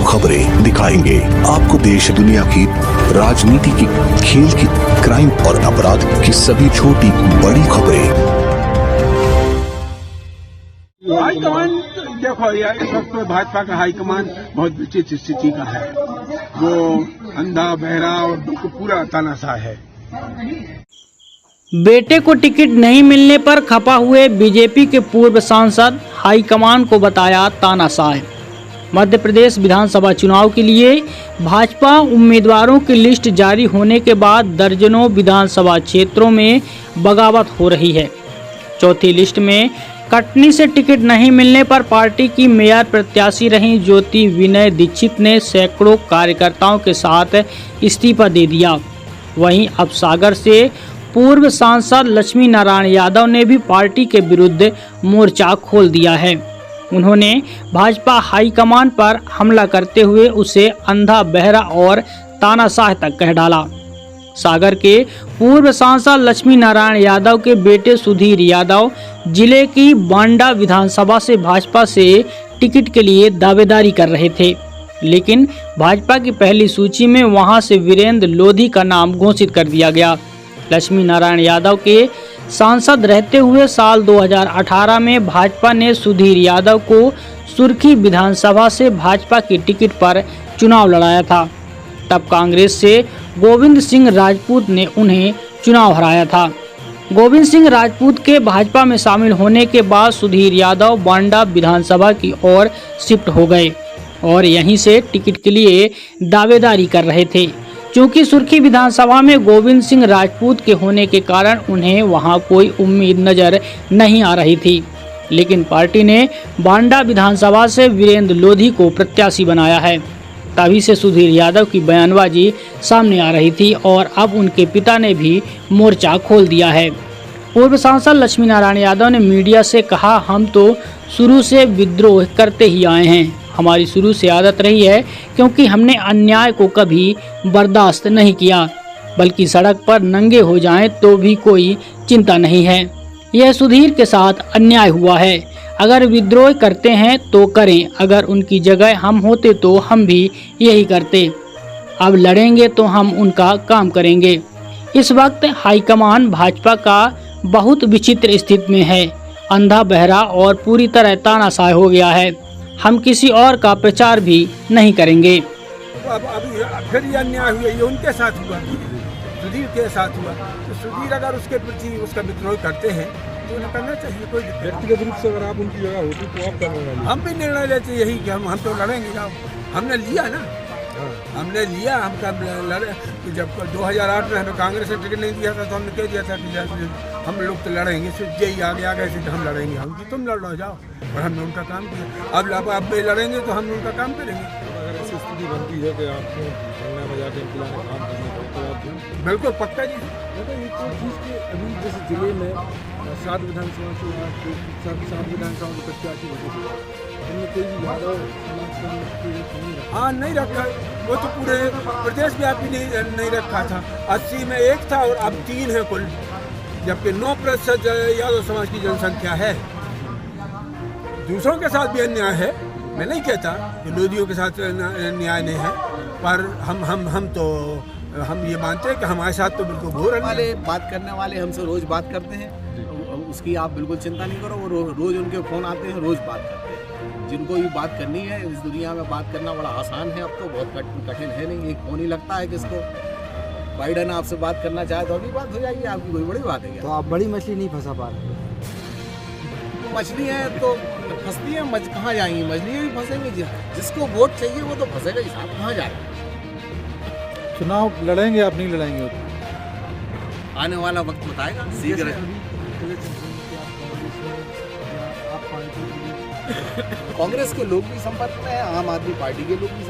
खबरें दिखाएंगे आपको देश दुनिया की राजनीति की, खेल की, क्राइम और अपराध की सभी छोटी बड़ी खबरें। हाईकमान देखो यार, इस वक्त भाजपा का हाईकमान बहुत विचित्र स्थिति का है। वो अंधा बहरा और पूरा तानाशाह है। बेटे को टिकट नहीं मिलने पर खपा हुए बीजेपी के पूर्व सांसद हाईकमान को बताया तानाशाह। मध्य प्रदेश विधानसभा चुनाव के लिए भाजपा उम्मीदवारों की लिस्ट जारी होने के बाद दर्जनों विधानसभा क्षेत्रों में बगावत हो रही है। चौथी लिस्ट में कटनी से टिकट नहीं मिलने पर पार्टी की मेयर प्रत्याशी रही ज्योति विनय दीक्षित ने सैकड़ों कार्यकर्ताओं के साथ इस्तीफा दे दिया। वहीं अब सागर से पूर्व सांसद लक्ष्मी नारायण यादव ने भी पार्टी के विरुद्ध मोर्चा खोल दिया है। उन्होंने भाजपा हाईकमान पर हमला करते हुए उसे अंधा बहरा और तानाशाह तक कह डाला। सागर के पूर्व सांसद लक्ष्मी नारायण यादव के बेटे सुधीर यादव जिले की बांडा विधानसभा से भाजपा से टिकट के लिए दावेदारी कर रहे थे, लेकिन भाजपा की पहली सूची में वहां से वीरेंद्र लोधी का नाम घोषित कर दिया गया। लक्ष्मी नारायण यादव के सांसद रहते हुए साल 2018 में भाजपा ने सुधीर यादव को सुर्खी विधानसभा से भाजपा की टिकट पर चुनाव लड़ाया था। तब कांग्रेस से गोविंद सिंह राजपूत ने उन्हें चुनाव हराया था। गोविंद सिंह राजपूत के भाजपा में शामिल होने के बाद सुधीर यादव बांडा विधानसभा की ओर शिफ्ट हो गए और यहीं से टिकट के लिए दावेदारी कर रहे थे। चूंकि सुर्खी विधानसभा में गोविंद सिंह राजपूत के होने के कारण उन्हें वहां कोई उम्मीद नजर नहीं आ रही थी, लेकिन पार्टी ने बांडा विधानसभा से वीरेंद्र लोधी को प्रत्याशी बनाया है। तभी से सुधीर यादव की बयानबाजी सामने आ रही थी और अब उनके पिता ने भी मोर्चा खोल दिया है। पूर्व सांसद लक्ष्मी नारायण यादव ने मीडिया से कहा, हम तो शुरू से विद्रोह करते ही आए हैं। हमारी शुरू से आदत रही है, क्योंकि हमने अन्याय को कभी बर्दाश्त नहीं किया, बल्कि सड़क पर नंगे हो जाएं तो भी कोई चिंता नहीं है। यह सुधीर के साथ अन्याय हुआ है। अगर विद्रोह करते हैं तो करें, अगर उनकी जगह हम होते तो हम भी यही करते। अब लड़ेंगे तो हम उनका काम करेंगे। इस वक्त हाईकमान भाजपा का बहुत विचित्र स्थिति में है। अंधा बहरा और पूरी तरह तानाशाह हो गया है। हम किसी और का प्रचार भी नहीं करेंगे। अब फिर ये अन्याय हुआ, ये उनके साथ हुआ, सुधीर के साथ हुआ। तो सुधीर अगर उसके प्रति उसका विद्रोह करते हैं तो उन्हें करना चाहिए। कोई व्यक्तिगत रूप से अगर आप उनकी जगह होती तो आप करना, हम भी निर्णय लेते यही कि हम तो लड़ेंगे ना। हमने लिया ना, हमने लिया, हम कब लड़े। कि जब 2008 में हमें कांग्रेस ने टिकट नहीं दिया था तो हमने कह दिया था कि हम लोग तो लड़ेंगे, सिर्फ यही आगे से हम लड़ेंगे। हम कि तुम लड़ो जाओ, और हमने उनका काम किया। अब लड़ेंगे तो हम उनका काम करेंगे। अगर ऐसी स्थिति बनती है कि आपको भरना बजा के इंतजार काम करना पड़ता है, बिल्कुल पक्का जी। मतलब एक तो चीज़ के अभी जिस जिले में 7 विधानसभा से 7 विधानसभा के प्रत्याशी बने, उनमें कोई भी यादव हाँ नहीं रखा। वो तो पूरे प्रदेश व्यापी नहीं रखा था। 80 में 1 था और अब 3 है कुल, जबकि 9% यादव समाज की जनसंख्या है। दूसरों के साथ भी अन्याय है, मैं नहीं कहता कि लोधियों के साथ न्याय नहीं है, पर हम ये मानते हैं कि हमारे साथ तो बिल्कुल घोर वाले बात करने वाले हमसे रोज बात करते हैं। उसकी आप बिल्कुल चिंता नहीं करो। वो रोज उनके फ़ोन आते हैं, रोज बात करते हैं। जिनको भी बात करनी है इस दुनिया में, बात करना बड़ा आसान है। अब तो बहुत कठिन है नहीं, एक फ़ोन ही लगता है किसको। बाइडन आपसे बात करना चाहे तो अभी बात हो जाएगी आपकी, कोई बड़ी बात है क्या? तो आप बड़ी मछली नहीं फंसा पा रहे। मछली है तो फंसती है, कहाँ जाएंगी मछली भी फंसेंगी। जिसको वोट चाहिए वो तो फंसेगा ही साहब, कहाँ जाएगा। चुनाव लड़ेंगे आप नहीं लड़ेंगे? आने वाला वक्त बताएगा। शीघ्र कांग्रेस के लोग भी संपर्क में है, आम आदमी पार्टी के लोग भी